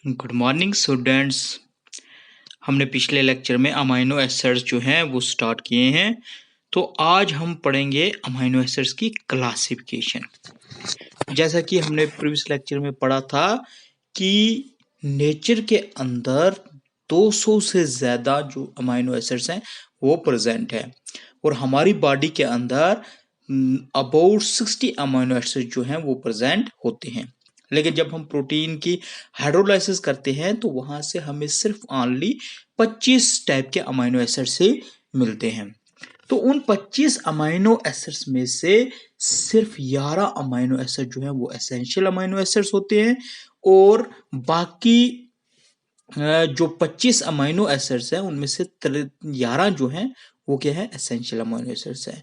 Good morning students. हमने पिछले lecture में अमाइनो एसिड्स जो हैं वो स्टार्ट किए हैं। तो आज हम पढ़ेंगे अमाइनो एसिड्स की क्लासिफिकेशन। जैसा कि हमने प्रीवियस लेक्चर में पढ़ा था कि नेचर के अंदर 200 से ज़्यादा जो अमाइनो एसिड्स हैं वो प्रेजेंट है और हमारी बॉडी के अंदर अबाउट 60 अमाइनो एसिड जो हैं वो प्रेजेंट होते हैं। लेकिन जब हम प्रोटीन की हाइड्रोलाइसिस करते हैं तो वहां से हमें सिर्फ ओनली 25 टाइप के अमाइनो एसिड से मिलते हैं। तो उन 25 अमाइनो एसिड्स में से सिर्फ 11 अमाइनो एसिड जो है वो एसेंशियल अमाइनो एसिड्स होते हैं और बाकी जो 25 अमाइनो एसिड्स हैं उनमें से 11 जो हैं वो क्या है, एसेंशियल अमाइनो एसिड्स हैं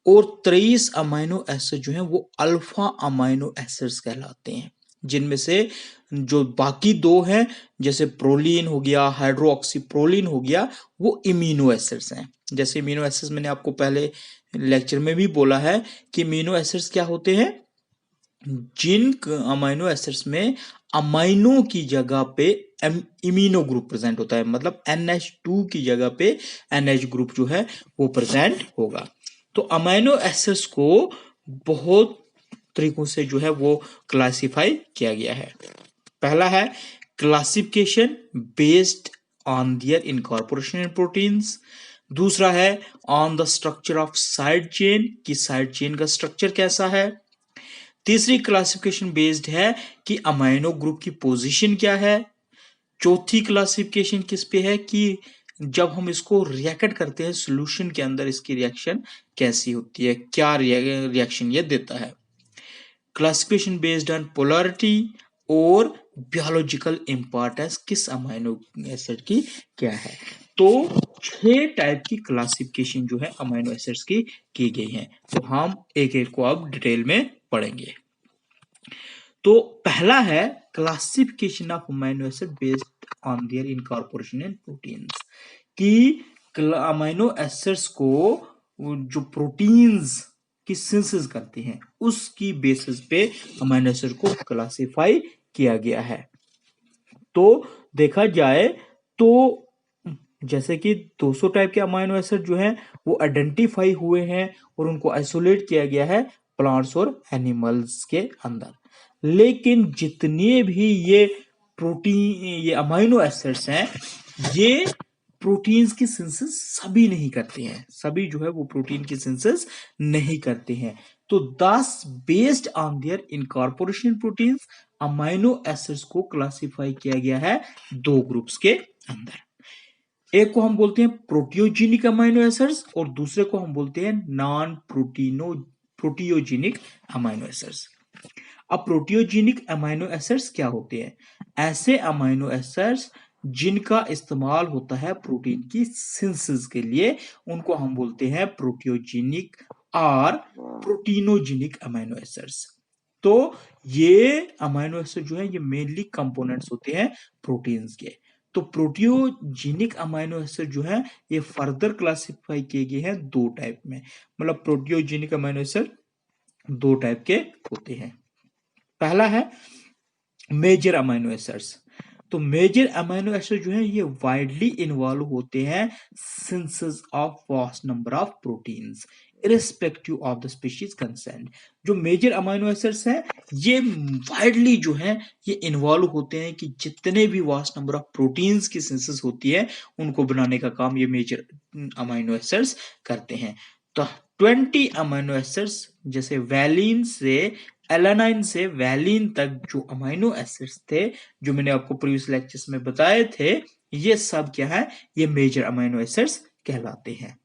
और 23 अमाइनो एसिड जो हैं वो अल्फा अमाइनो एसिड्स कहलाते हैं, जिनमें से जो बाकी दो हैं जैसे प्रोलीन हो गया, हाइड्रोक्सी प्रोलीन हो गया, वो इम्यूनो एसिड्स हैं। जैसे इम्यूनो एसिड्स मैंने आपको पहले लेक्चर में भी बोला है कि इम्यूनो एसिड्स क्या होते हैं, जिन अमाइनो एसिड्स में अमाइनो की जगह पे इम्यूनो ग्रुप प्रेजेंट होता है, मतलब NH2 की जगह पे NH ग्रुप जो है वो प्रेजेंट होगा। तो अमाइनो एसिड्स को बहुत तरीकों से जो है वो क्लासिफाई किया गया है। पहला है classification based on their incorporation in proteins. दूसरा है on the structure of side chain, कि साइड चेन का स्ट्रक्चर कैसा है। तीसरी क्लासिफिकेशन बेस्ड है कि अमाइनो ग्रुप की पोजीशन क्या है। चौथी क्लासिफिकेशन किस पे है कि जब हम इसको रिएक्ट करते हैं सॉल्यूशन के अंदर इसकी रिएक्शन कैसी होती है, क्या रिएक्शन ये देता है। क्लासिफिकेशन बेस्ड ऑन पोलैरिटी और बियोलॉजिकल इंपॉर्टेंस, किस अमाइनो एसिड की क्या है। तो 6 टाइप की क्लासिफिकेशन जो है अमाइनो एसिड्स की गई है। तो हम एक एक को अब डिटेल में पढ़ेंगे। तो पहला है classification of amino acid based on there incorporation in proteins, कि अमाइनो एसिड्स को जो प्रोटीन्स की सिंथेसिस करते हैं उसकी बेसिस पे अमाइनो एसिड को क्लासिफाई किया गया है। तो देखा जाए तो जैसे कि 200 टाइप के अमाइनो एसिड जो हैं वो आइडेंटिफाई हुए हैं और उनको आइसोलेट किया गया है प्लांट्स और एनिमल्स के अंदर। लेकिन जितने भी ये प्रोटीन, ये अमाइनो एसिड्स हैं, ये प्रोटीन्स की सिंथेसिस सभी नहीं करते हैं, सभी जो है वो प्रोटीन की सिंथेसिस नहीं करते हैं। तो दस based on there incorporation proteins amino acids को क्लासिफाई किया गया है दो ग्रुप्स के अंदर। एक को हम बोलते हैं प्रोटियोजेनिक अमाइनो एसिड्स और दूसरे को हम बोलते हैं नॉन प्रोटियोजेनिक अमाइनो एसिड्स। अब प्रोटियोजेनिक अमाइनो एसिड्स क्या होते हैं? ऐसे अमाइनो एसिड्स जिनका इस्तेमाल होता है प्रोटीन की सिंथेसिस के लिए, उनको हम बोलते हैं प्रोटियोजेनिक और प्रोटीनोजेनिक अमाइनो एसिड्स। तो ये अमाइनो एसिड जो है ये मेनली कंपोनेंट्स होते हैं प्रोटीन्स के। तो प्रोटियोजेनिक अमाइनो एसिड जो है ये फर्दर क्लासिफाई किए गए हैं दो टाइप में, मतलब प्रोटियोजेनिक अमाइनो एसिड दो टाइप के होते हैं। पहला है मेजर अमाइनो एसिड्स। तो मेजर अमाइनो एसिड जो है ये वाइडली इन्वॉल्व होते हैं synthesis of vast number of proteins irrespective of the species concern. जो मेजर अमाइनो एसिड्स हैं ये वाइडली जो है ये इन्वॉल्व होते हैं कि जितने भी वास्ट नंबर ऑफ प्रोटीन्स की सिंथेसिस होती है उनको बनाने का काम ये मेजर अमाइनो एसिड्स करते हैं। तो 20 अमाइनो एसिड्स जैसे वैलिन से एलानाइन से वैलिन तक जो अमाइनो एसिड्स थे जो मैंने आपको प्रीवियस लेक्चर्स में बताए थे, ये सब क्या है, ये मेजर अमाइनो एसिड्स कहलाते हैं।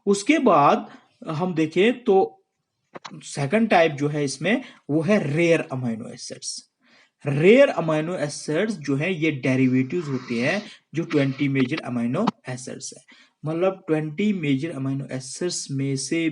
उसके बाद हम देखें तो सेकंड टाइप जो है इसमें वो है rare amino acids. Rare amino acids जो है ये डेरिवेटिव्स होते हैं जो 20 मेजर अमाइनो एसिड्स है, मतलब 20 मेजर अमाइनो एसिड्स में से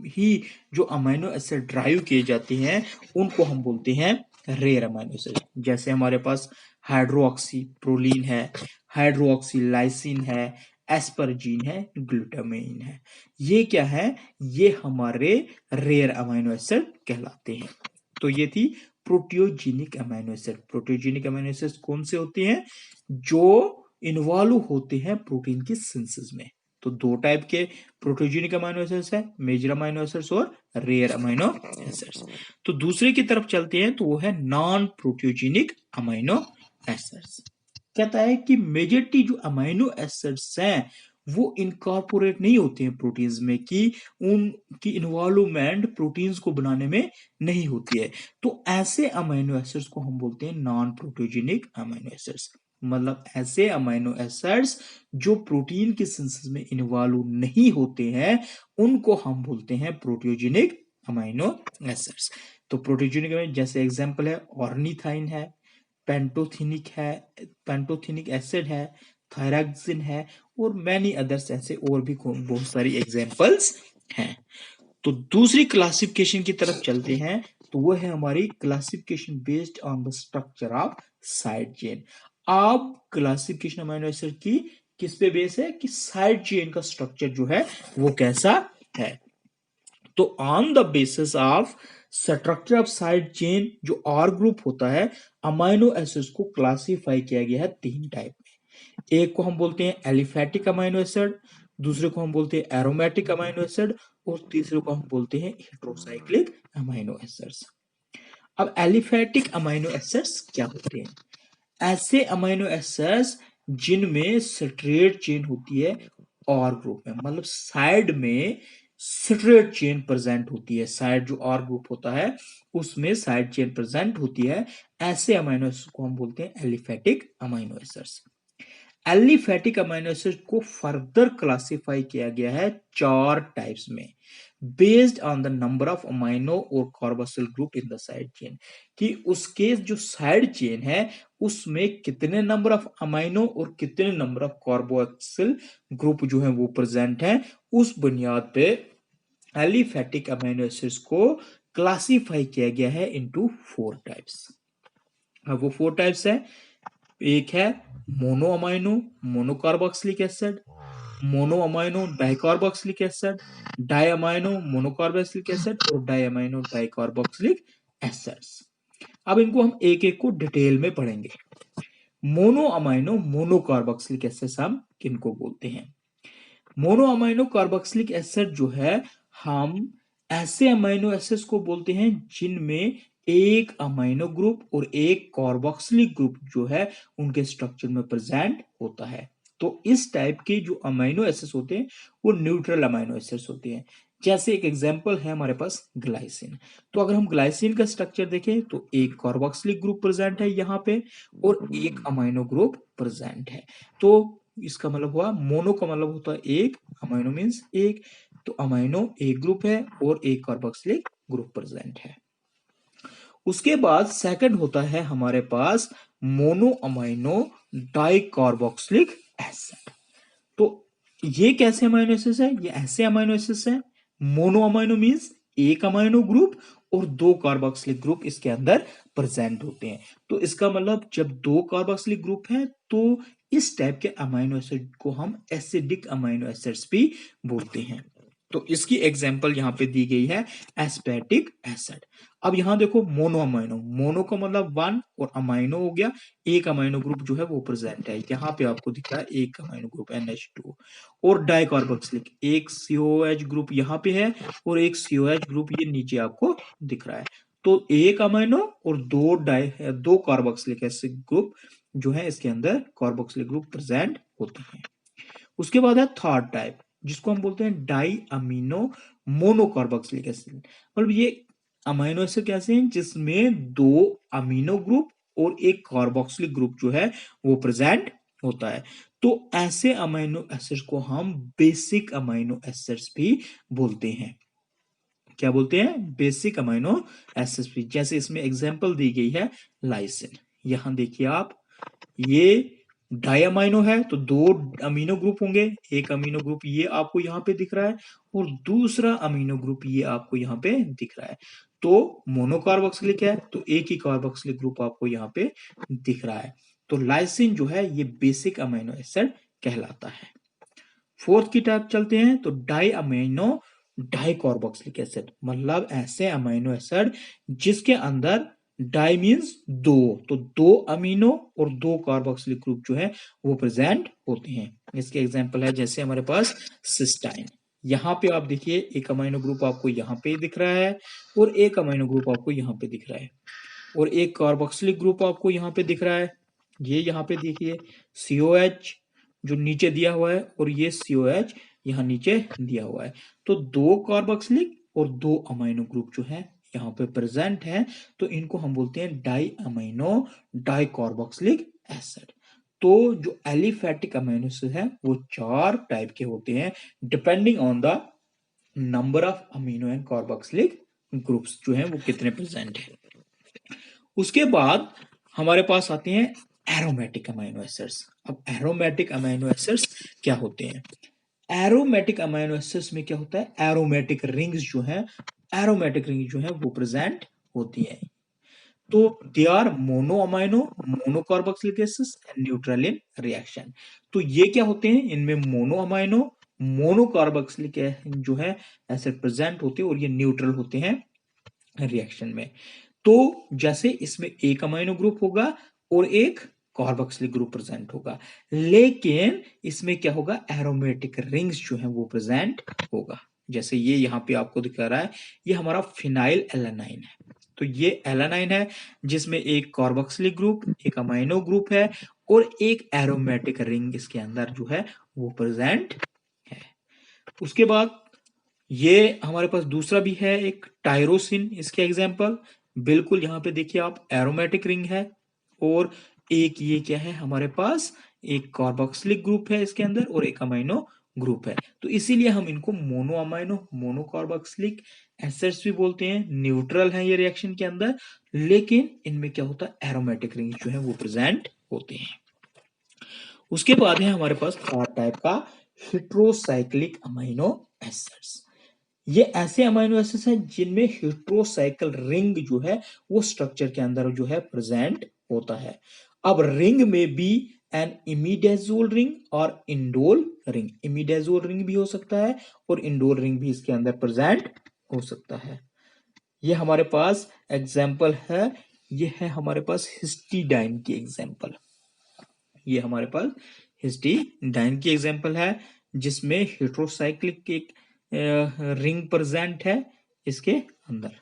ही जो अमाइनो एसिड ड्राइव किए जाते हैं उनको हम बोलते हैं रेयर अमाइनो एसिड। जैसे हमारे पास हाइड्रोक्सी प्रोलीन है, हाइड्रोक्सी लाइसिन है, एस्परजीन है, ग्लूटामाइन है, ये क्या है, ये हमारे रेयर अमाइनो एसिड कहलाते हैं। तो ये थी प्रोटियोजेनिक अमीनो एसिड। प्रोटियोजेनिक अमीनो एसिड कौन से होते हैं? जो इन्वॉल्व होते हैं प्रोटीन की सिंथेसिस में। तो दो टाइप के प्रोटियोजेनिक अमीनो एसिड्स है, मेजर अमीनो एसिड्स और रेयर अमीनो एसिड्स। तो दूसरे की तरफ चलते हैं, तो वो है नॉन प्रोटियोजेनिक अमीनो एसिड्स। कहता है कि मेजॉरिटी जो अमीनो एसिड्स हैं वो इनकॉर्पोरेट नहीं होते हैं प्रोटीन्स में, कि उनकी इन्वॉल्वमेंट प्रोटीन्स को बनाने में नहीं होती है। तो ऐसे अमीनो एसिड्स को हम बोलते हैं नॉन प्रोटियोजेनिक अमीनो एसिड्स। मतलब ऐसे अमीनो एसिड्स जो प्रोटीन की सिंथेसिस में इन्वॉल्व नहीं होते हैं, उनको हम बोलते हैं प्रोटियोजेनिक अमीनो एसिड्स। तो प्रोटियोजेनिक जैसे एग्जांपल है ऑर्निथाइन है, पेंटोथेनिक है, पेंटोथेनिक एसिड है, थायरॉक्सिन है और मैनी अदर्स ऐसे और भी बहुत सारी एग्जांपल्स हैं। तो दूसरी क्लासिफिकेशन की तरफ चलते हैं, तो वो है हमारी classification based on the structure of side chain. अब क्लासिफिकेशन अमीनो एसिड की किस पे बेस है? कि साइड चेन का स्ट्रक्चर जो है वो कैसा है। तो on the basis of structure of side chain जो आर ग्रुप होता है, अमीनो एसिड्स को क्लासिफाई किया गया है तीन टाइप में। एक को हम बोलते हैं एलिफेटिक अमीनो एसिड, दूसरे को हम बोलते हैं एरोमेटिक अमीनो एसिड और तीसरे को हम बोलते हैं हेटेरोसाइक्लिक अमीनो एसिड्स। अब एलिफेटिक अमीनो एसिड्स क्या होते हैं? ऐसे अमीनो एसिड्स जिनमें स्ट्रेट चेन होती है आर ग्रुप में, मतलब साइड में स्ट्रेट चेन प्रेजेंट होती है। साइड जो आर ग्रुप होता है उसमें साइड चेन प्रेजेंट होती है, ऐसे अमीनो एसिड को हम बोलते हैं aliphatic amino acids. Aliphatic amino acid को फर्दर क्लासिफाई किया गया है चार टाइप्स में, based on the number of amino और carboxyl group in the side chain, कि उसके जो साइड चेन है उसमें कितने नंबर ऑफ अमीनो और कितने नंबर ऑफ कार्बोक्सिल ग्रुप जो है वो प्रेजेंट है। उस बुनियाद पे एलिफेटिक अमीनो एसिड्स को क्लासिफाई किया गया है इनटू फोर टाइप्स। अब वो फोर टाइप्स है, एक है mono amino monocarboxylic acid, mono amino dicarboxylic acid, di amino monocarboxylic acid और डाई अमीनो डाइकार्बोक्सिलिक एसिड्स। अब इनको हम एक एक को डिटेल में पढ़ेंगे। मोनो अमीनो मोनोकार्बोक्सिलिक एसिड हम किनको बोलते हैं? मोनो अमीनो कार्बोक्सिलिक एसिड जो है, हम ऐसे अमीनो एसिड्स को बोलते हैं जिनमें एक अमीनो ग्रुप और एक कार्बोक्सिलिक ग्रुप जो है उनके स्ट्रक्चर में प्रेजेंट होता है। तो इस टाइप के जो अमीनो एसिड्स होते हैं वो न्यूट्रल अमीनो एसिड्स होते हैं। जैसे एक एग्जांपल है हमारे पास ग्लाइसिन। तो अगर हम ग्लाइसिन का स्ट्रक्चर देखें तो एक कार्बोक्सिलिक ग्रुप प्रेजेंट है यहाँ पे और एक अमीनो ग्रुप प्रेजेंट है। तो इसका मतलब हुआ मोनो का मतलब होता है एक, अमीनो मींस एक, तो अमीनो एक ग्रुप है और एक कार्बोक्सिलिक ग्रुप प्रेजेंट है। उसके बाद सेकंड होता है हमारे पास मोनो अमीनो डाइकार्बोक्सिलिक एसिड। तो ये कैसे अमीनो एसिड्स है? ये ऐसे अमीनो एसिड्स है, मोनो अमीनो मींस एक अमीनो ग्रुप और दो कार्बोक्सिलिक ग्रुप इसके अंदर प्रेजेंट होते हैं। तो इसका मतलब जब दो कार्बोक्सिलिक ग्रुप है तो इस टाइप के अमीनो एसिड को हम एसिडिक अमीनो एसिड्स भी बोलते हैं। तो इसकी एग्जांपल यहां पे दी गई है एस्पेटिक एसिड। अब यहां देखो मोनो अमीनो, मोनो का मतलब वन और अमीनो हो गया, एक अमीनो ग्रुप जो है वो प्रेजेंट है। यहाँ पे आपको दिख रहा है एक अमीनो ग्रुप NH2 और डाइकार्बोक्सिलिक एक COH ग्रुप यहाँ पे है और एक COH ग्रुप ये नीचे आपको दिख रहा है। तो एक अमीनो और दो कार्बोक्सिलिक एसिड ग्रुप जो है इसके अंदर कार्बोक्सिलिक ग्रुप प्रेजेंट होते हैं। उसके बाद है थर्ड टाइप जिसको हम बोलते हैं डाई अमीनो मोनोकार्बोक्सिलिक एसिड। मतलब ये अमीनो एसिड कैसे हैं जिसमें दो अमीनो ग्रुप और एक कार्बोक्सिलिक ग्रुप जो है वो प्रेजेंट होता है। तो ऐसे अमीनो एसिड्स को हम बेसिक अमीनो एसिड्स भी बोलते हैं। क्या बोलते हैं? बेसिक अमीनो एसिड्स भी। जैसे इसमें एग्जांपल दी गई है लाइसिन। यहां देखिए आप, ये डायअमीनो है तो दो अमीनो ग्रुप होंगे, एक अमीनो ग्रुप ये आपको यहाँ पे दिख रहा है और दूसरा अमीनो ग्रुप ये आपको यहाँ पे दिख रहा है। तो मोनोकार्बोक्सिलिक है तो एक ही कार्बोक्सिलिक ग्रुप आपको यहाँ पे दिख रहा है। तो लाइसिन जो है ये बेसिक अमीनो एसिड कहलाता है। फोर्थ की टाइप चलते हैं, तो डाई अमीनो डाइकार्बोक्सिलिक एसिड, मतलब ऐसे अमीनो एसिड जिसके अंदर डाई मीन्स दो, तो दो अमीनो और दो कार्बोक्सिलिक ग्रुप जो है वो प्रेजेंट होते हैं। इसके एग्जांपल है जैसे हमारे पास सिस्टाइन, यहाँ पे आप देखिए एक अमीनो ग्रुप आपको यहाँ पे दिख रहा है और एक अमीनो ग्रुप आपको यहाँ पे दिख रहा है और एक कार्बोक्सिलिक ग्रुप आपको यहाँ पे दिख रहा है। ये यहाँ पे देखिए COH जो नीचे दिया हुआ है और ये COH यहाँ नीचे दिया हुआ है, तो दो कार्बोक्सिलिक और दो अमीनो ग्रुप जो है यहाँ पे प्रेजेंट है, तो इनको हम बोलते हैं di amino di carboxylic acid. तो जो एलिफैटिक अमीनो एसिड है वो 4 टाइप के होते हैं depending on the number of amino and carboxylic groups जो है वो कितने प्रेजेंट है। उसके बाद हमारे पास आते हैं एरोमेटिक अमीनो एसिड्स। अब एरोमेटिक अमीनो एसिड्स क्या होते हैं? एरोमेटिक अमीनो एसिड्स में क्या होता है, एरोमेटिक रिंग्स जो है, एरोमेटिक रिंग जो है वो प्रेजेंट होती है। तो they are mono amino mono carboxylic acids and neutral in reaction. तो ये क्या होते हैं, इनमें मोनो अमीनो मोनो कार्बोक्सिलिक जो है एसिड प्रेजेंट होते हैं और ये न्यूट्रल होते हैं रिएक्शन में। तो जैसे इसमें एक अमीनो ग्रुप होगा और एक कार्बोक्सिलिक ग्रुप प्रेजेंट होगा, लेकिन इसमें क्या होगा, एरोमेटिक रिंग्स जो है वो प्रेजेंट होगा। जैसे ये यहाँ पे आपको दिखा रहा है, ये हमारा फिनाइल एलानाइन है। तो ये एलानाइन है जिसमें एक कार्बोक्सिलिक ग्रुप, एक अमीनो ग्रुप है और एक एरोमेटिक रिंग इसके अंदर जो है वो प्रेजेंट है। उसके बाद ये हमारे पास दूसरा भी है एक टायरोसिन, इसके एग्जाम्पल बिल्कुल यहाँ पे देखिए आप, एरोमेटिक रिंग है और एक ये क्या है हमारे पास, एक कार्बोक्सिलिक ग्रुप है इसके अंदर और एक अमीनो ग्रुप है। तो इसीलिए हम इनको mono amino mono carboxylic acids भी बोलते हैं। न्यूट्रल है ये रिएक्शन के अंदर, लेकिन इनमें क्या होता है, एरोमेटिक रिंग जो है वो प्रेजेंट होते हैं। उसके बाद है हमारे पास थर्ड टाइप का हेट्रोसाइक्लिक अमीनो एसिड्स। ये ऐसे अमीनो एसिड्स हैं जिनमें हेट्रोसाइकिल रिंग जो है वो स्ट्रक्चर के अंदर जो है प्रेजेंट होता है। अब रिंग में भी एन इमिडाजोल रिंग और इंडोल रिंग, इमिडाजोल रिंग भी हो सकता है और इंडोल रिंग भी इसके अंदर प्रेजेंट हो सकता है। ये हमारे पास एग्जाम्पल है, ये है हमारे पास हिस्टीडाइन की एग्जाम्पल, ये हमारे पास हिस्टीडाइन की एग्जाम्पल है जिसमें हेट्रोसाइक्लिक एक रिंग प्रेजेंट है इसके अंदर।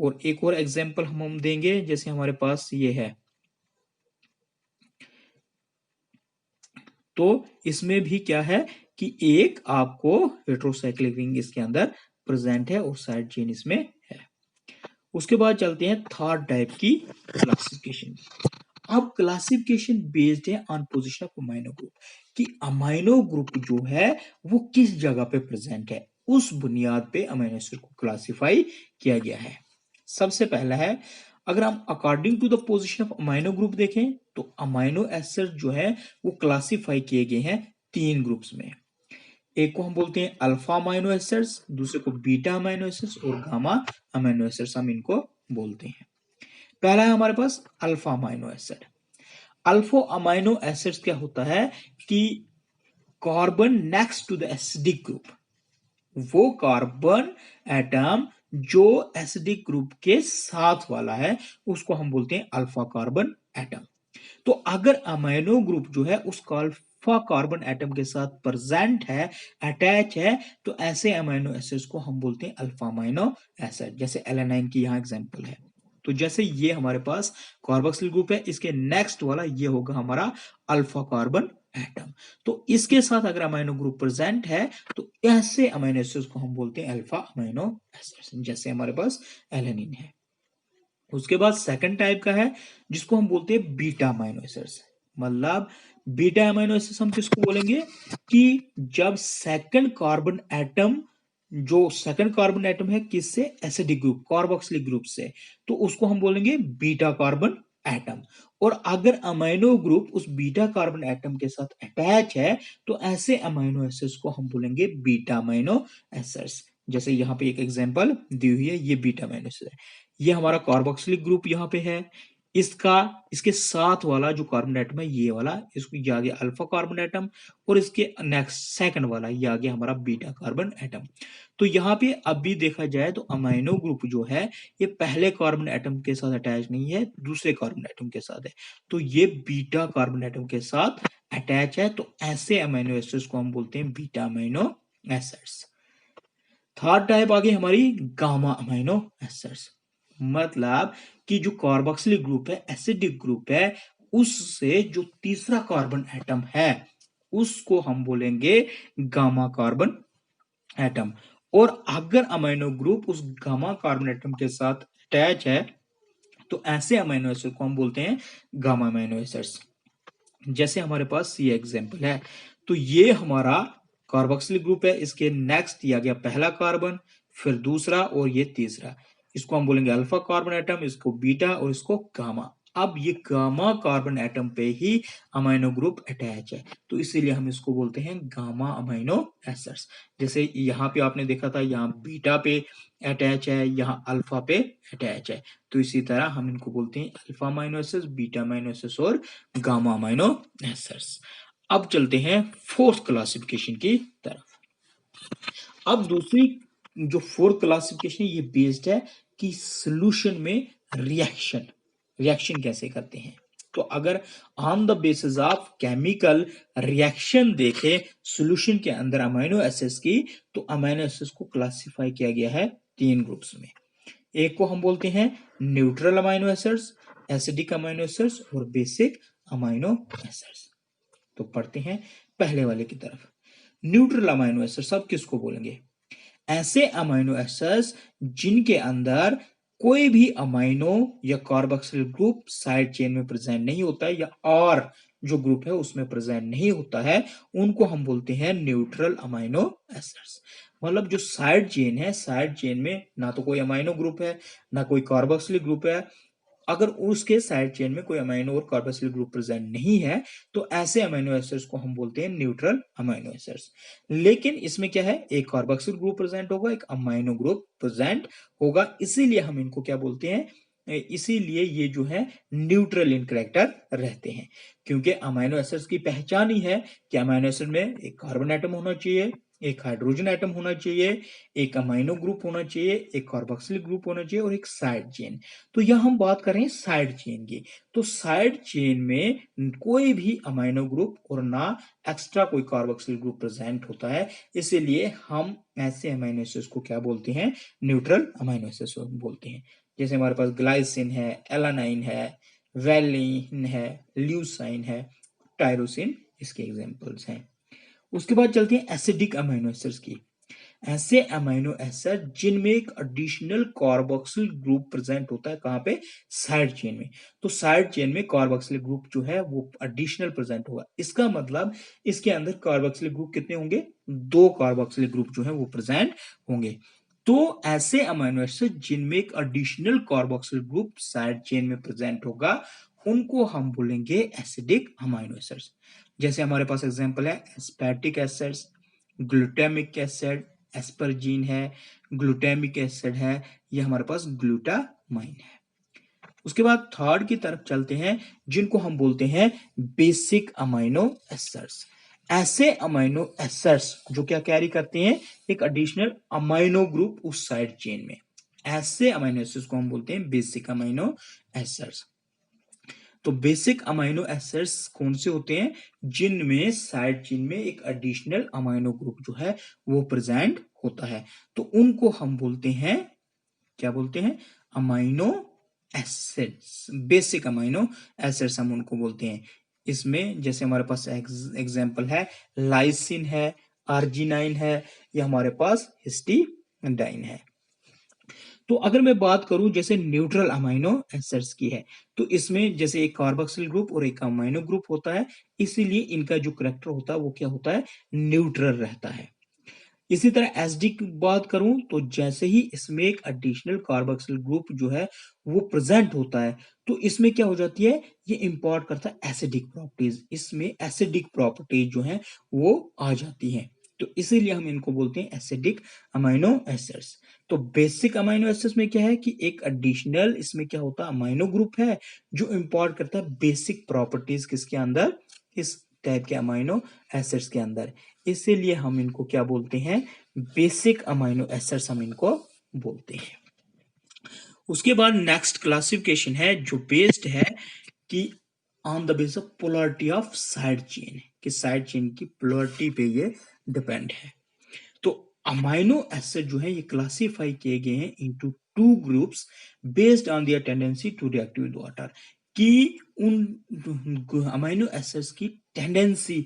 और एक और एग्जांपल हम देंगे, जैसे हमारे पास ये है, तो इसमें भी क्या है कि एक आपको हेट्रोसाइक्लिक रिंग इसके अंदर प्रेजेंट है और साइड चेन इसमें है। उसके बाद चलते हैं थर्ड टाइप की क्लासिफिकेशन। अब क्लासिफिकेशन बेस्ड है on position of amino group, कि अमीनो ग्रुप जो है वो किस जगह पे प्रेजेंट है, उस बुनियाद पे अमीनो एसिड को क्लासिफाई किया गया है। सबसे पहला है, अगर हम according to the position of amino group देखें तो अमीनो एसिड जो है वो क्लासिफाई किए गए हैं 3 ग्रुप्स में। एक को हम बोलते हैं अल्फा अमीनो एसिड्स, दूसरे को बीटा अमीनो एसिड्स और गामा अमीनो एसिड्स हम इनको बोलते हैं। पहला है हमारे पास alpha amino acid. Alpha amino acids क्या होता है कि carbon next to the acidic group, वो कार्बन एटम जो एसिडिक ग्रुप के साथ वाला है उसको हम बोलते हैं अल्फा कार्बन एटम। तो अगर अमीनो ग्रुप जो है उस अल्फा कार्बन एटम के साथ प्रेजेंट है, अटैच है, तो ऐसे अमीनो एसिड्स को हम बोलते हैं अल्फा अमीनो एसिड। जैसे एलानाइन की यहां एग्जांपल है। तो जैसे ये हमारे पास कार्बोक्सिल ग्रुप है, इसके नेक्स्ट वाला ये होगा हमारा अल्फा कार्बन एटम। तो इसके साथ अगर अमीनो ग्रुप प्रेजेंट है तो ऐसे अमीनो एसिड्स को हम बोलते हैं अल्फा अमीनो एसिड्स, जैसे हमारे पास एलानिन है। उसके बाद सेकंड टाइप का है जिसको हम बोलते हैं बीटा अमीनो एसिड्स। मतलब बीटा अमीनो एसिड्स हम किसको बोलेंगे कि जब सेकंड कार्बन एटम, जो सेकंड कार्बन एटम है किससे, एसिडिक ग्रुप कार्बोक्सिलिक ग्रुप से, तो उसको हम बोलेंगे बीटा कार्बन एटम। और अगर अमीनो ग्रुप उस बीटा कार्बन एटम के साथ अटैच है तो ऐसे अमीनो एसिड्स को हम बोलेंगे बीटा अमीनो एसिड्स। जैसे यहाँ पे एक एग्जांपल दी हुई है, ये बीटा अमीनो एसिड है, ये हमारा कार्बोक्सिलिक ग्रुप यहाँ पे है, इसका इसके साथ वाला जो कार्बन एटम है ये वाला, इसको ये आ गया अल्फा कार्बन एटम और इसके नेक्स्ट सेकंड वाला ये आ गया हमारा बीटा कार्बन एटम। तो यहाँ पे अब भी देखा जाए तो अमाइनो ग्रुप जो है ये पहले कार्बन एटम के साथ अटैच नहीं है, दूसरे कार्बन एटम के साथ है, तो ये बीटा कार्बन एटम के साथ अटैच है। तो ऐसे अमाइनो एसिड्स को हम बोलते हैं beta amino acids. Third type आ गई हमारी गामा अमाइनो एसिड्स, मतलब कि जो कार्बोक्सिलिक ग्रुप है, एसिडिक ग्रुप है, उससे जो तीसरा कार्बन एटम है उसको हम बोलेंगे गामा कार्बन एटम। और अगर अमाइनो ग्रुप उस गामा कार्बन एटम के साथ अटैच है तो ऐसे अमाइनो एसिड को हम बोलते हैं गामा अमाइनो एसिड्स। जैसे हमारे पास ये एग्जांपल है, तो ये हमारा कार्बोक्सिलिक ग्रुप है, इसके नेक्स्ट दिया गया पहला कार्बन, फिर दूसरा और ये तीसरा, इसको हम बोलेंगे अल्फा कार्बन एटम, इसको बीटा और इसको गामा। अब ये गामा कार्बन एटम पे ही अमाइनो ग्रुप अटैच है, तो इसीलिए हम इसको बोलते हैं गामा अमाइनो एसिड्स। जैसे यहाँ पे आपने देखा था, यहाँ बीटा पे अटैच है, यहाँ अल्फा पे अटैच है, तो इसी तरह हम इनको बोलते हैं alpha amino acids, beta amino acids और गामा अमाइनो एसिड्स। अब चलते हैं फोर्थ क्लासिफिकेशन की तरफ। अब दूसरी जो फोर्थ क्लासिफिकेशन ये बेस्ड है कि सॉल्यूशन में रिएक्शन कैसे करते हैं। तो अगर on the basis of chemical reaction देखें सॉल्यूशन के अंदर अमाइनो एसिड्स की, तो अमाइनो एसिड्स को क्लासिफाई किया गया है तीन ग्रुप्स में। एक को हम बोलते हैं neutral amino acids, acidic amino acids और बेसिक अमाइनो एसिड्स। तो पढ़ते हैं पहले वाले की तरफ। न्यूट्रल अमाइनो एसिड्स अब किसको बोलेंगे? ऐसे अमाइनो एसिड्स जिनके अंदर कोई भी अमाइनो या कार्बोक्सिल ग्रुप साइड चेन में प्रेजेंट नहीं होता है, या और जो ग्रुप है उसमें प्रेजेंट नहीं होता है, उनको हम बोलते हैं न्यूट्रल अमाइनो एसिड्स। मतलब जो साइड चेन है, साइड चेन में ना तो कोई अमाइनो ग्रुप है ना कोई कार्बोक्सिलिक ग्रुप है, अगर उसके साइड चेन में कोई अमाइनो और कार्बोक्सिलिक ग्रुप प्रेजेंट नहीं है, तो ऐसे अमाइनो एसिड्स को हम बोलते हैं न्यूट्रल अमाइनो एसिड्स। लेकिन इसमें क्या है, एक कार्बोक्सिल ग्रुप प्रेजेंट होगा, एक अमाइनो ग्रुप प्रेजेंट होगा, इसीलिए हम इनको क्या बोलते हैं, इसीलिए ये जो है न्यूट्रल इन कैरेक्टर रहते हैं। क्योंकि अमाइनो एसिड्स की पहचान ही है कि अमाइनो एसिड में एक कार्बन एटम होना चाहिए, एक हाइड्रोजन एटम होना चाहिए, एक अमाइनो ग्रुप होना चाहिए, एक कार्बोक्सिलिक ग्रुप होना चाहिए और एक साइड चेन। तो यह हम बात कर रहे हैं साइड चेन की। तो साइड चेन में कोई भी अमाइनो ग्रुप और ना एक्स्ट्रा कोई कार्बोक्सिल ग्रुप प्रेजेंट होता है, इसीलिए हम ऐसे अमाइनो एसिड्स को क्या बोलते हैं, न्यूट्रल अमाइनो एसिड्स बोलते हैं। जैसे हमारे पास ग्लाइसिन है, एलानाइन है, वैलिन है, ल्यूसाइन है, टायरोसिन इसके एग्जांपल्स हैं। उसके बाद चलते हैं एसिडिक अमाइनो एसिड्स की। ऐसे अमाइनो एसिड जिनमें एक एडिशनल कार्बोक्सिल ग्रुप प्रेजेंट होता है, कहां पे, साइड चेन में। तो साइड चेन में कार्बोक्सिल ग्रुप जो है वो एडिशनल प्रेजेंट होगा, इसका मतलब इसके अंदर कार्बोक्सिल ग्रुप कितने होंगे, दो कार्बोक्सिल ग्रुप जो है वो प्रेजेंट होंगे। तो ऐसे अमाइनो एसिड जिनमें एक additional carboxyl group side chain में प्रेजेंट होगा, उनको हम बोलेंगे एसिडिक अमाइनो एसिड्स। जैसे हमारे पास एग्जांपल है एस्पेटिक एसिड्स, ग्लूटामिक एसिड, एस्परजीन है, ग्लूटामिक एसिड है, ये हमारे पास ग्लूटामाइन है। उसके बाद थर्ड की तरफ चलते हैं जिनको हम बोलते हैं बेसिक अमाइनो एसिड्स। ऐसे अमाइनो एसिड्स जो क्या कैरी करते हैं, एक एडिशनल अमाइनो ग्रुप उस साइड चेन में, ऐसे अमाइनो एसिड्स को हम बोलते हैं बेसिक अमाइनो एसिड्स। तो बेसिक अमाइनो एसिड्स कौन से होते हैं, जिनमें साइड चेन में एक एडिशनल अमाइनो ग्रुप जो है वो प्रेजेंट होता है, तो उनको हम बोलते हैं, क्या बोलते हैं, amino acids, basic amino acids हम उनको बोलते हैं। इसमें जैसे हमारे पास एग्जांपल है लाइसिन है, आर्जिनाइन है, या हमारे पास हिस्टिडाइन है। तो अगर मैं बात करूं जैसे न्यूट्रल अमाइनो एसिड्स की है, तो इसमें जैसे एक कार्बोक्सिल ग्रुप और एक अमाइनो ग्रुप होता है, इसीलिए इनका जो करैक्टर होता है वो क्या होता है, न्यूट्रल रहता है। इसी तरह एसिडिक की बात करूं तो जैसे ही इसमें एक एडिशनल कार्बोक्सिल ग्रुप जो है वो प्रेजेंट होता है, तो इसमें क्या हो जाती है, ये इंपोर्ट करता है एसिडिक प्रॉपर्टीज, इसमें एसिडिक प्रॉपर्टीज जो है वो आ जाती हैं, तो इसीलिए हम इनको बोलते हैं एसिडिक अमाइनो एसिड्स। तो बेसिक अमाइनो एसिड्स में क्या है कि एक एडिशनल इसमें क्या होता है, अमाइनो ग्रुप है जो इंपोर्ट करता है बेसिक प्रॉपर्टीज किसके अंदर, इस टाइप के अमाइनो एसिड्स के अंदर, इसीलिए हम इनको क्या बोलते हैं, बेसिक अमाइनो एसिड्स हम इनको बोलते हैं। उसके बाद नेक्स्ट क्लासिफिकेशन है जो बेस्ड है कि on the base of polarity of side chain, कि साइड चेन की पोलरिटी पे ये डिपेंड है। तो अमाइनो एसिड जो है ये क्लासिफाई किए गए हैं into two groups based on their tendency to react with water, कि उन अमाइनो एसिड्स की टेंडेंसी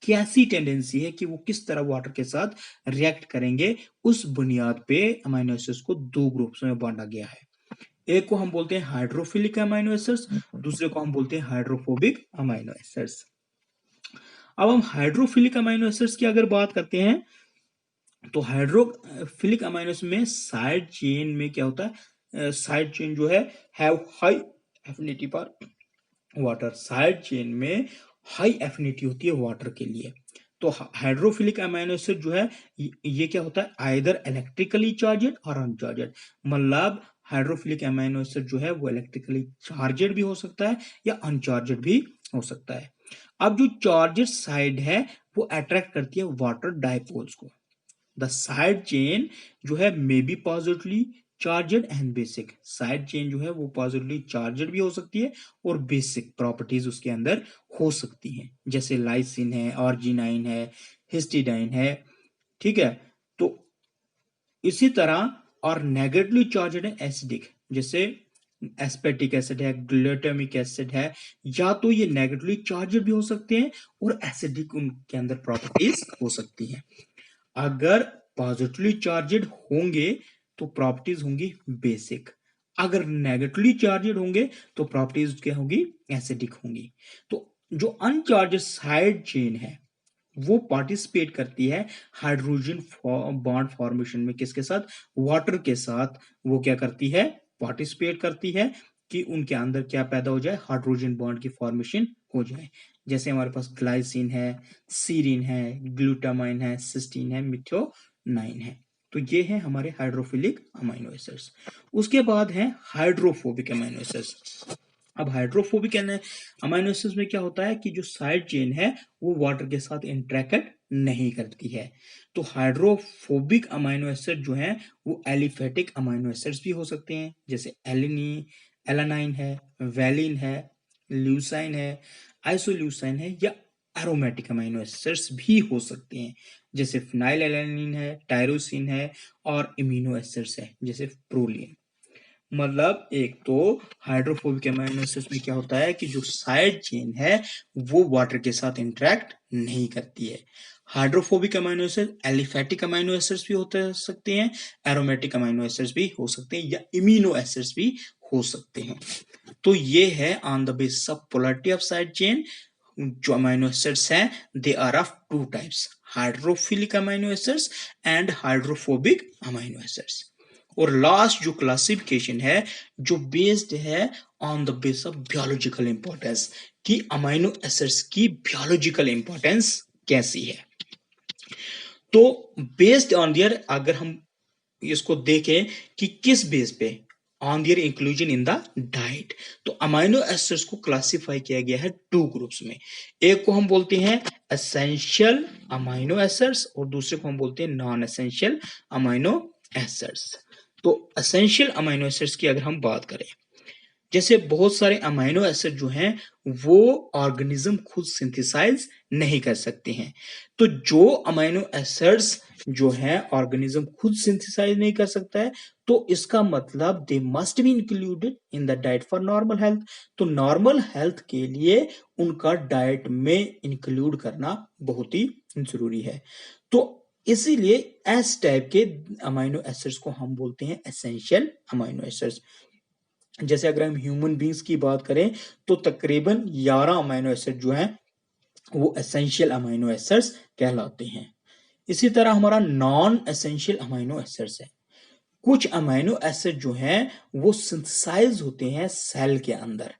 कैसी टेंडेंसी है कि वो किस तरह वाटर के साथ रिएक्ट करेंगे, उस बुनियाद पे अमाइनो एसिड्स को दो ग्रुप्स में बांटा गया है। एक को हम बोलते हैं हाइड्रोफिलिक अमाइनो एसिड्स, दूसरे को हम बोलते हैं हाइड्रोफोबिक अमाइनो एसिड्स। अब हम हाइड्रोफिलिक अमाइनो एसिड्स की अगर बात करते हैं तो हाइड्रोफिलिक अमाइनो एसिड में साइड चेन में क्या होता है, साइड चेन जो है have high affinity for water, side chain में हाई एफिनिटी होती है वाटर के लिए। तो हाइड्रोफिलिक अमाइनो एसिड जो है ये क्या होता है, आइदर इलेक्ट्रिकली चार्जेड और अनचार्जेड, मतलब हाइड्रोफिलिक अमाइनो एसिड जो है वो इलेक्ट्रिकली चार्जेड भी हो सकता है या अनचार्जेड भी हो सकता है। अब जो चार्जेड साइड है वो अट्रैक्ट करती है वाटर डायपोल्स को। द साइड चेन जो है may be positively charged and basic, side chain जो है वो पॉजिटिवली चार्जेड भी हो सकती है और बेसिक प्रॉपर्टीज उसके अंदर हो सकती हैं, जैसे लाइसिन है, आर्जिनाइन है, हिस्टिडाइन है, ठीक है। तो इसी तरह और नेगेटिवली चार्जेड है एसिडिक, जैसे एस्पेटिक एसिड है, ग्लूटामिक एसिड है, या तो ये नेगेटिवली चार्जेड भी हो सकते हैं और एसिडिक उनके अंदर प्रॉपर्टीज हो सकती हैं। अगर पॉजिटिवली चार्जेड होंगे तो प्रॉपर्टीज होंगी बेसिक, अगर नेगेटिवली चार्जेड होंगे तो प्रॉपर्टीज क्या होगी, एसिडिक होंगी। तो जो अनचार्जेड साइड चेन है वो पार्टिसिपेट करती है हाइड्रोजन बॉन्ड फॉर्मेशन में, किसके साथ, वाटर के साथ। वो क्या करती है, पार्टिसिपेट करती है कि उनके अंदर क्या पैदा हो जाए, हाइड्रोजन बॉन्ड की फॉर्मेशन हो जाए। जैसे हमारे पास ग्लाइसिन है, सीरिन है, ग्लूटामाइन है, सिस्टीन है, मिथ्योनाइन है। तो ये है हमारे हाइड्रोफिलिक अमाइनो एसिड्स। उसके बाद है हाइड्रोफोबिक अमाइनो एसिड्स। अब हाइड्रोफोबिक अमाइनो एसिड्स में क्या होता है कि जो साइड चेन है वो वाटर के साथ इंटरेक्ट नहीं करती है। तो हाइड्रोफोबिक अमाइनो एसिड जो है वो एलिफेटिक अमाइनो एसिड्स भी हो सकते हैं, जैसे एलानाइन है, वैलिन है, ल्यूसाइन है, आइसोल्यूसाइन है, या एरोमेटिक अमाइनो एसिड्स भी हो सकते हैं, जैसे फिनाइल एलानिन है, टायरोसिन है, और इमिनो एसिड्स है जैसे प्रोलिन। मतलब एक तो हाइड्रोफोबिक अमाइनो एसिड्स में क्या होता है कि जो साइड चेन है वो वाटर के साथ इंटरेक्ट नहीं करती है। Hydrophobic amino acid aliphatic amino acids भी होते सकते हैं, एरोमेटिक अमाइनो एसिड्स भी हो सकते हैं, या इमिनो एसिड्स भी हो सकते हैं। तो ये है on the basis of polarity of side chain जो अमाइनो एसिड्स हैं, they are of two types, hydrophilic amino acids and hydrophobic amino acids. और लास्ट जो क्लासिफिकेशन है जो बेस्ड है on the base of biological importance, कि amino acids की biological importance कैसी है। तो बेस्ड ऑन दियर, अगर हम इसको देखें कि किस बेस पे, on their inclusion in the diet, तो अमाइनो एसिड्स को क्लासिफाई किया गया है टू ग्रुप्स में। एक को हम बोलते हैं एसेंशियल अमाइनो एसिड्स और दूसरे को हम बोलते हैं नॉन एसेंशियल अमाइनो एसिड्स। तो एसेंशियल अमाइनो एसिड्स की अगर हम बात करें, जैसे बहुत सारे अमाइनो एसिड जो हैं वो ऑर्गेनिज्म खुद सिंथेसाइज नहीं कर सकते हैं। तो जो अमाइनो एसिड्स जो हैं ऑर्गेनिज्म खुद सिंथेसाइज नहीं कर सकता है, तो इसका मतलब they must be included in the diet for normal health. तो नॉर्मल हेल्थ के लिए उनका डाइट में इंक्लूड करना बहुत ही जरूरी है। तो इसीलिए एस टाइप के अमाइनो एसिड्स को हम बोलते हैं एसेंशियल अमाइनो एसिड्स। जैसे अगर हम ह्यूमन बींग्स की बात करें तो तकरीबन 11 अमाइनो एसिड जो हैं वो एसेंशियल अमाइनो एसिड्स कहलाते हैं। इसी तरह हमारा नॉन एसेंशियल अमाइनो एसिड्स है। कुछ अमाइनो एसिड जो हैं वो सिंथेसाइज होते हैं सेल के अंदर,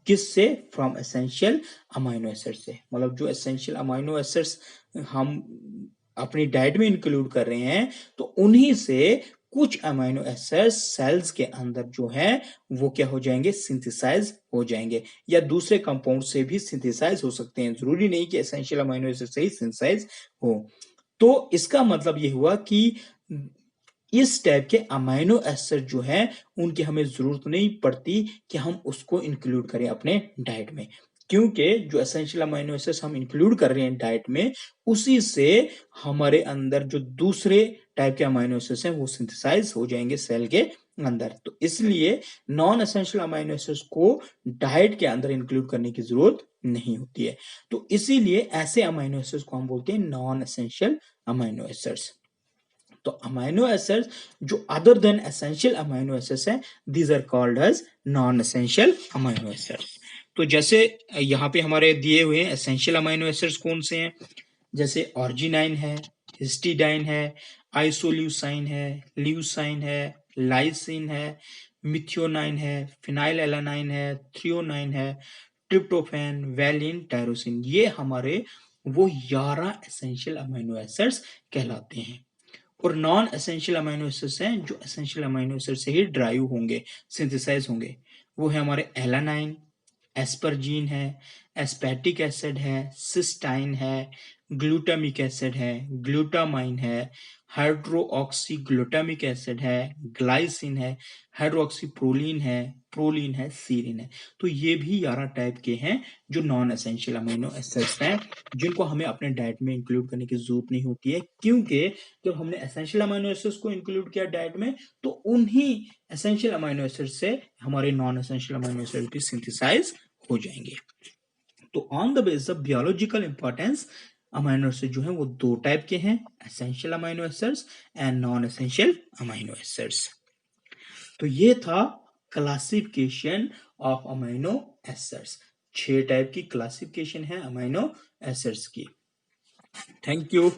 किससे, फ्रॉम एसेंशियल अमाइनो एसिड से। मतलब जो एसेंशियल अमाइनो एसिड्स हम अपनी डाइट में इंक्लूड कर रहे हैं तो उन्हीं से कुछ अमीनो एसिड्स सेल्स के अंदर जो है वो क्या हो जाएंगे, सिंथेसाइज हो जाएंगे, या दूसरे कंपाउंड से भी सिंथेसाइज हो सकते हैं, जरूरी नहीं कि एसेंशियल अमीनो एसिड से ही सिंथेसाइज हो। तो इसका मतलब ये हुआ कि इस टाइप के अमीनो एसिड जो है उनकी हमें जरूरत नहीं पड़ती कि हम उसको इंक्लूड करें अपने डाइट में, क्योंकि जो एसेंशियल अमीनो एसिड्स हम इंक्लूड कर रहे हैं डाइट में, उसी से हमारे अंदर जो दूसरे टाइप के अमीनो एसिड्स हैं वो सिंथेसाइज हो जाएंगे सेल के अंदर। तो इसलिए नॉन एसेंशियल अमीनो एसिड्स को डाइट के अंदर इंक्लूड करने की जरूरत नहीं होती है। तो इसीलिए ऐसे अमीनो एसिड्स को हम बोलते हैं नॉन एसेंशियल अमीनो एसिड्स। तो अमीनो एसिड्स जो other than essential amino acids हैं, these are called as non essential amino acids. तो जैसे यहाँ पे हमारे दिए हुए हैं एसेंशियल अमीनो एसिड्स कौन से हैं, जैसे ऑर्जिनाइन है, हिस्टिडाइन है, आइसोल्यूसाइन है, ल्यूसाइन है, लाइसिन है, मिथियोनाइन है, फिनाइल एलानाइन है, थ्रियोनाइन है, ट्रिप्टोफैन, वैलिन, टायरोसिन, ये हमारे वो 11 एसेंशियल अमीनो एसिड्स कहलाते हैं। और नॉन एसेंशियल अमीनो एसिड्स हैं जो एसेंशियल अमीनो एसिड से ही ड्राइव होंगे, सिंथेसाइज होंगे, वो है हमारे एलानाइन, एस्परजीन है, एस्पेटिक एसिड है, सिस्टाइन है, ग्लूटामिक एसिड है, ग्लूटामाइन है, हाइड्रोक्सी ग्लूटामिक एसिड है, ग्लाइसिन है, हाइड्रोक्सी प्रोलीन है, सीरिन है। तो ये भी 11 टाइप के हैं जो नॉन एसेंशियल अमीनो एसिड्स हैं, जिनको हमें अपने डाइट में इंक्लूड करने की जरूरत नहीं होती है, क्योंकि जब हमने एसेंशियल अमीनो एसिड्स को इंक्लूड किया डाइट में तो उन्हीं एसेंशियल अमीनो एसिड से हमारे नॉन एसेंशियल अमीनो एसिड भी सिंथेसाइज हो जाएंगे। तो on the base of biological importance amino acid जो है वो 2 टाइप के हैं, essential amino acids and non essential amino acids. तो ये था classification of amino acids. 6 type की क्लासिफिकेशन है अमीनो एसिड्स की। Thank you.